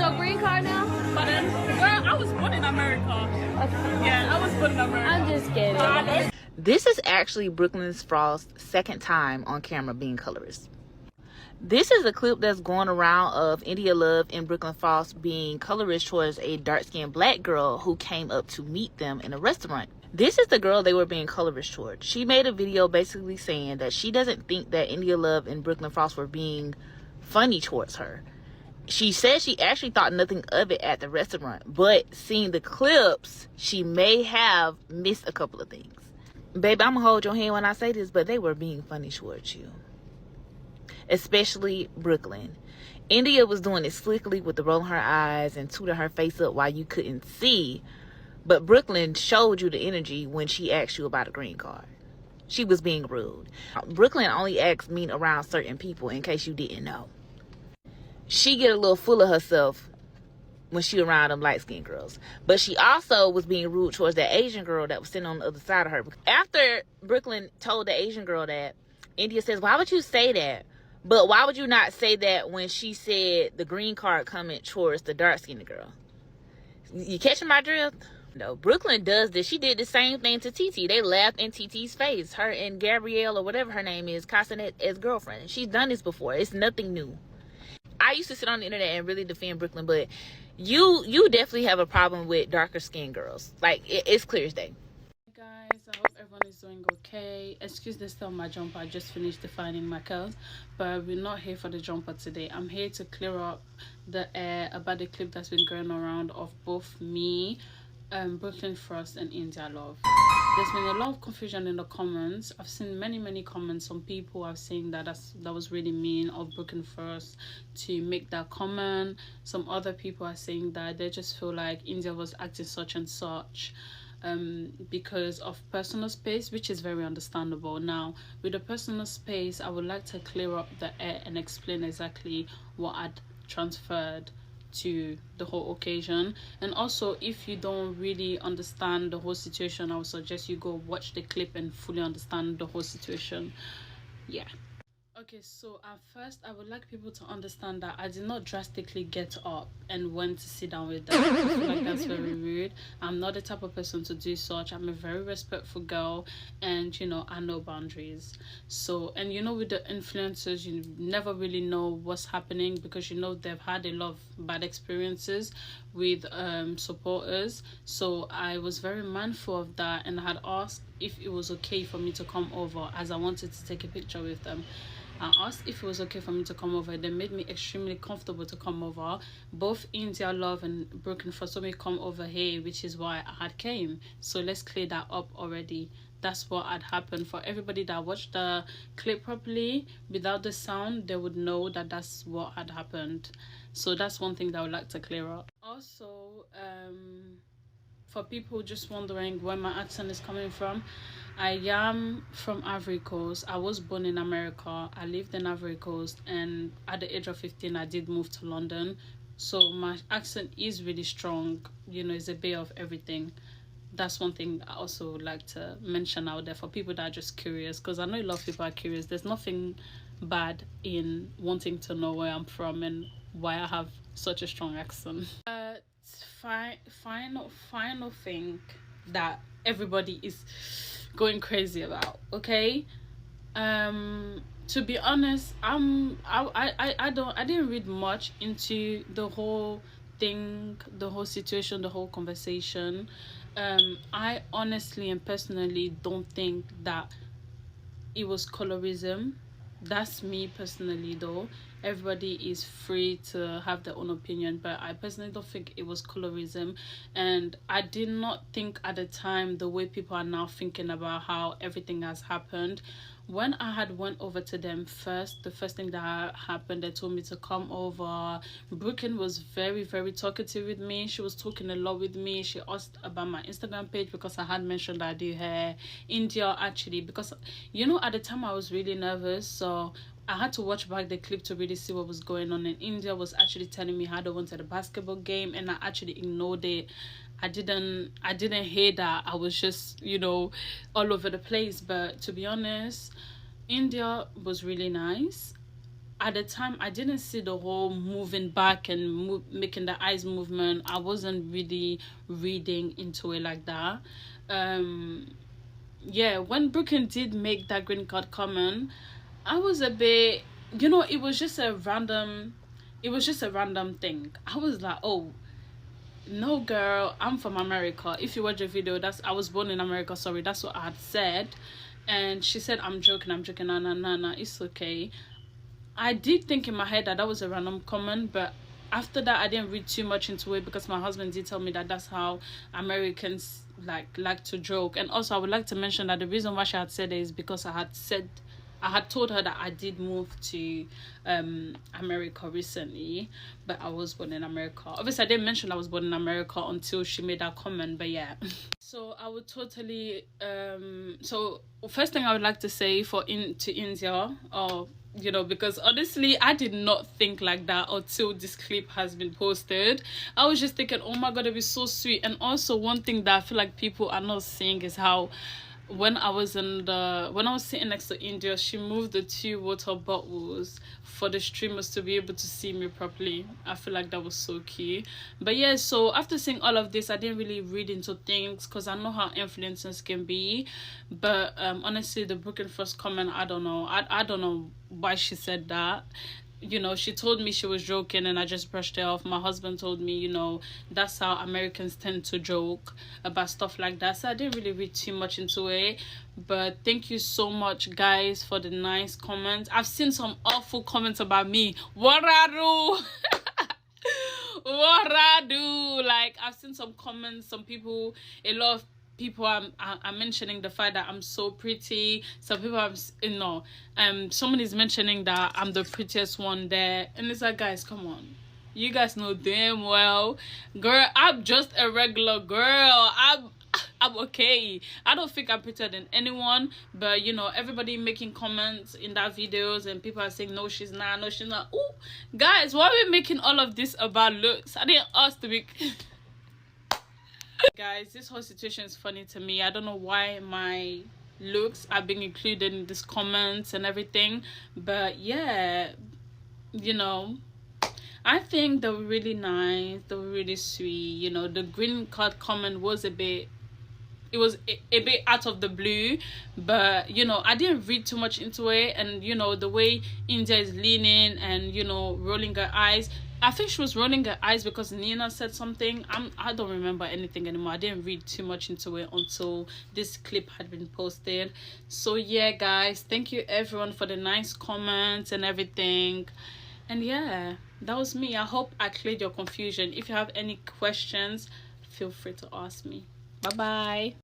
your green card now? Pardon? Girl, I was born in America. Okay. Yeah, I was born in America. I'm just kidding. This is actually Brooklyn Frost's second time on camera being colorist. This is a clip that's going around of India Love and Brooklyn Frost being colorist towards a dark-skinned black girl who came up to meet them in a restaurant. This is the girl they were being colorist towards. She made a video basically saying that she doesn't think that India Love and Brooklyn Frost were being funny towards her. She said she actually thought nothing of it at the restaurant, but seeing the clips, she may have missed a couple of things. Baby, I'm gonna hold your hand when I say this, but they were being funny towards you. Especially Brooklyn. India was doing it slickly with the rolling her eyes and tooting her face up while you couldn't see. But Brooklyn showed you the energy when she asked you about a green card. She was being rude. Brooklyn only acts mean around certain people, in case you didn't know. She get a little full of herself when she around them light-skinned girls. But she also was being rude towards that Asian girl that was sitting on the other side of her. After Brooklyn told the Asian girl that, India says, why would you say that? But why would you not say that when she said the green card coming towards the dark-skinned girl? You catching my drift? No, Brooklyn does this. She did the same thing to TT. They laughed in TT's face. Her and Gabrielle, or whatever her name is, Castanet as girlfriend. She's done this before. It's nothing new. I used to sit on the internet and really defend Brooklyn, but you definitely have a problem with darker skinned girls. Like, it's clear as day. Hey guys, I hope everyone is doing okay. Excuse the style of my jumper. I just finished defining my curls, but we're not here for the jumper today. I'm here to clear up the air about the clip that's been going around of both me, Brooklyn Frost and India Love. There's been a lot of confusion in the comments. I've seen many comments. Some people are saying that that was really mean of Brooklyn Frost to make that comment. Some other people are saying that they just feel like India was acting such and such because of personal space, which is very understandable. Now, with the personal space, I would like to clear up the air and explain exactly what I'd transferred to the whole occasion. And also, if you don't really understand the whole situation, I would suggest you go watch the clip and fully understand the whole situation. Yeah. Okay, so at first I would like people to understand that I did not drastically get up and went to sit down with them. I feel like that's very rude. I'm not the type of person to do such. I'm a very respectful girl, and you know, I know boundaries. So, and you know, with the influencers, you never really know what's happening, because you know they've had a lot of bad experiences with supporters. So I was very mindful of that, and I had asked if it was okay for me to come over, as I wanted to take a picture with them. I asked if it was okay for me to come over. They made me extremely comfortable to come over. Both India Love and Brooklyn Frost told me come over here, which is why I had came. So let's clear that up already. That's what had happened. For everybody that watched the clip properly without the sound, they would know that that's what had happened. So that's one thing that I would like to clear up. Also, for people just wondering where my accent is coming from, I am from Ivory Coast. I was born in America. I lived in Ivory Coast, and at the age of 15 I did move to London. So my accent is really strong. You know, it's a bit of everything. That's one thing I also would like to mention out there for people that are just curious, because I know a lot of people are curious. There's nothing bad in wanting to know where I'm from and why I have such a strong accent. Final thing that everybody is going crazy about, okay? To be honest, I didn't read much into the whole thing, the whole situation, the whole conversation. I honestly and personally don't think that it was colorism. That's me personally, though. Everybody is free to have their own opinion, but I personally don't think it was colorism. And I did not think at the time the way people are now thinking about how everything has happened. When I had went over to them first, the first thing that happened, they told me to come over. Brooklyn was very talkative with me. She was talking a lot with me. She asked about my Instagram page because I had mentioned that I do hair. India, actually, because you know, at the time I was really nervous, so I had to watch back the clip to really see what was going on. And India was actually telling me how they wanted a basketball game, and I actually ignored it. I didn't hear that. I was just, you know, all over the place. But to be honest, India was really nice. at the time I didn't see the whole moving back and making the eyes movement. I wasn't really reading into it like that. Yeah, when Brooklyn did make that green card comment, I was a bit, it was just a random thing. I was like, oh no, girl, I'm from America. If you watch the video, I was born in America, sorry, that's what I had said. And she said, I'm joking, nah, it's okay. I did think in my head that was a random comment, but after that I didn't read too much into it, because my husband did tell me that that's how Americans like to joke. And also I would like to mention that the reason why she had said it is because I had told her that I did move to America recently, but I was born in America. Obviously I didn't mention I was born in America until she made that comment, but yeah. So I would totally so first thing I would like to say to India, or because honestly I did not think like that until this clip has been posted. I was just thinking, oh my god, it'd be so sweet. And also one thing that I feel like people are not seeing is how when I was sitting next to India, she moved the 2 water bottles for the streamers to be able to see me properly. I feel like that was so key. But yeah, so after seeing all of this, I didn't really read into things because I know how influencers can be. But honestly, the Brooklyn first comment, I don't know. I don't know why she said that. She told me she was joking and I just brushed it off. My husband told me, that's how Americans tend to joke about stuff like that. So I didn't really read too much into it. But thank you so much, guys, for the nice comments. I've seen some awful comments about me. What I do? What I do? Like, I've seen some comments, some people, a lot of people are mentioning the fact that I'm so pretty. Some people have, someone is mentioning that I'm the prettiest one there, and it's like, guys, come on, you guys know damn well, girl, I'm just a regular girl. I'm okay. I don't think I'm prettier than anyone, but everybody making comments in that videos and people are saying no she's not. Ooh, guys, why are we making all of this about looks? I didn't ask to be guys, this whole situation is funny to me. I don't know why my looks are being included in these comments and everything, but yeah, I think they were really nice, they were really sweet. The green card comment was a bit out of the blue, but I didn't read too much into it. And the way India is leaning and rolling her eyes, I think she was rolling her eyes because Nina said something. I don't remember anything anymore. I didn't read too much into it until this clip had been posted. So yeah, guys, thank you everyone for the nice comments and everything. And yeah, that was me. I hope I cleared your confusion. If you have any questions, feel free to ask me. Bye bye.